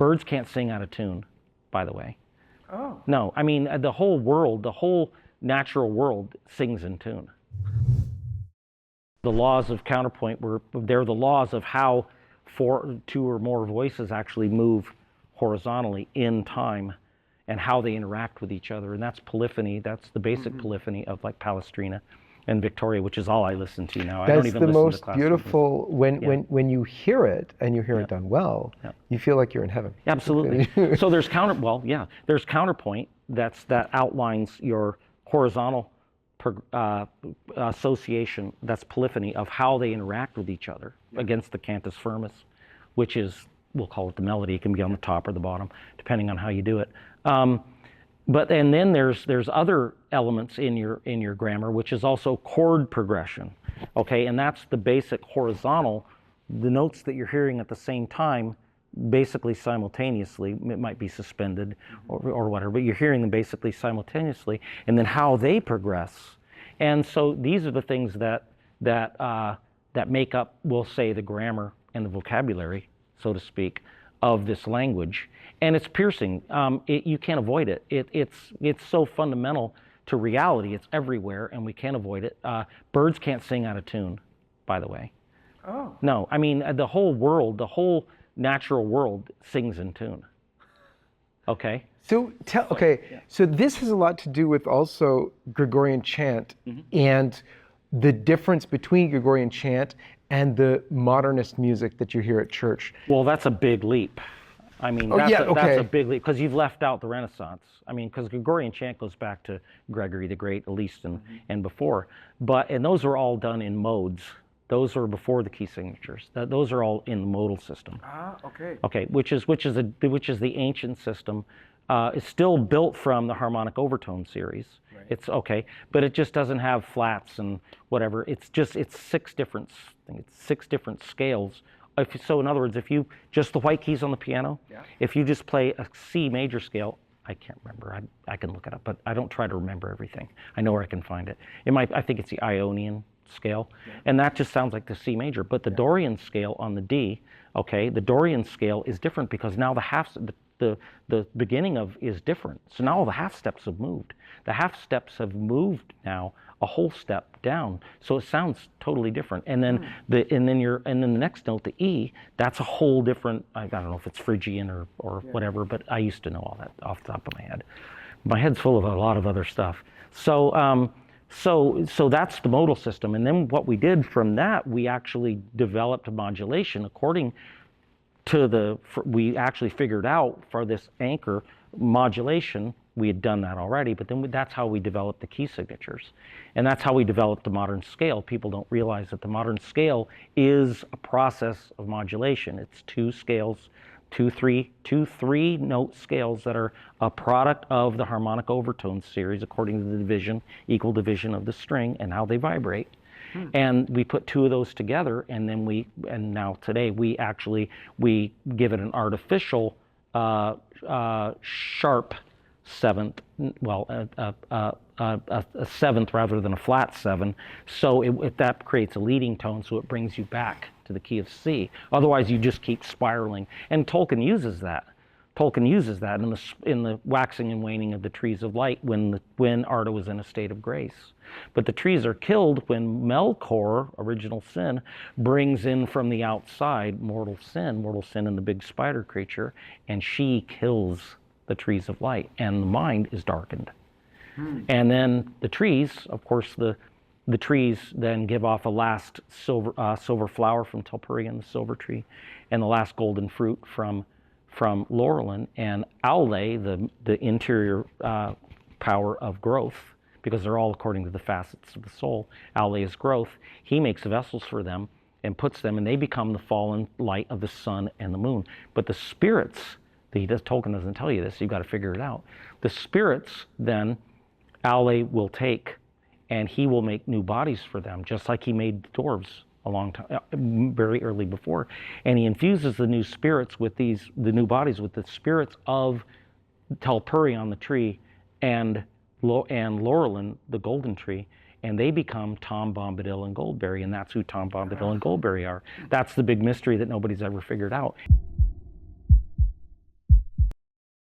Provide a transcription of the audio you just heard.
Birds can't sing out of tune, by the way. Oh. No, I mean, the whole world, the whole natural world sings in tune. The laws of counterpoint they're the laws of how two or more voices actually move horizontally in time and how they interact with each other. And that's polyphony. That's the basic polyphony of like Palestrina and Victoria, which is all I listen to now. That's I don't even the listen most to classical beautiful music. When you hear it and you hear it done well, you feel like you're in heaven. Absolutely. So there's there's counterpoint that outlines your horizontal association, that's polyphony of how they interact with each other against the cantus firmus, which is, we'll call it the melody. It can be on the top or the bottom, depending on how you do it. And then there's other elements in your grammar, which is also chord progression, okay? And that's the basic horizontal, the notes that you're hearing at the same time, basically simultaneously. It might be suspended or whatever, but you're hearing them basically simultaneously, and then how they progress. And so these are the things that make up, we'll say, the grammar and the vocabulary, so to speak, of this language. And it's piercing. You can't avoid it. It's so fundamental to reality. It's everywhere, and we can't avoid it. Birds can't sing out of tune, by the way. Oh. No, I mean, the whole world, the whole natural world sings in tune. Okay? So so this has a lot to do with also Gregorian chant and the difference between Gregorian chant and the modernist music that you hear at church. Well, that's a big leap. I mean, that's a big leap, because you've left out the Renaissance. I mean, because Gregorian chant goes back to Gregory the Great, at least, and before. And those are all done in modes. Those are before the key signatures. Those are all in the modal system. Ah, okay. Okay, which is the ancient system. It's still built from the harmonic overtone series. Right. It's okay, but it just doesn't have flats and whatever. It's six different scales. So in other words, if you just the white keys on the piano, if you just play a C major scale, I can't remember. I can look it up, but I don't try to remember everything. I know where I can find it. I think it's the Ionian scale, and that just sounds like the C major. But the Dorian scale on the D, okay, the Dorian scale is different because now the beginning of is different. So now all the half steps have moved. The half steps have moved now a whole step down. So it sounds totally different. And then the next note, the E, that's a whole different. I don't know if it's Phrygian or whatever, but I used to know all that off the top of my head. My head's full of a lot of other stuff. So that's the modal system. And then what we did from that, we actually developed modulation according to we actually figured out for this anchor modulation. We had done that already, but then that's how we developed the key signatures. And that's how we developed the modern scale. People don't realize that the modern scale is a process of modulation. It's two scales, two three note scales that are a product of the harmonic overtone series according to the equal division of the string and how they vibrate. And we put two of those together, and then now today we give it an artificial sharp seventh, a seventh rather than a flat seven. So that creates a leading tone, so it brings you back to the key of C. Otherwise, you just keep spiraling. And Tolkien uses that. In the waxing and waning of the trees of light when Arda was in a state of grace. But the trees are killed when Melkor, original sin, brings in from the outside mortal sin in the big spider creature, and she kills the trees of light, and the mind is darkened. And then the trees, of course, the trees then give off a last silver flower from Telperion, the silver tree, and the last golden fruit from Laurelin, and Aule, the interior power of growth, because they're all according to the facets of the soul. Aule is growth. He makes vessels for them and puts them, and they become the fallen light of the sun and the moon. But the spirits, Tolkien doesn't tell you this, you've got to figure it out. The spirits then, Aule will take, and he will make new bodies for them, just like he made the dwarves a long time, very early before. And he infuses the new spirits with the new bodies with the spirits of Telperion, the tree, and Laurelin, the golden tree, and they become Tom Bombadil and Goldberry, and that's who Tom Bombadil and Goldberry are. That's the big mystery that nobody's ever figured out.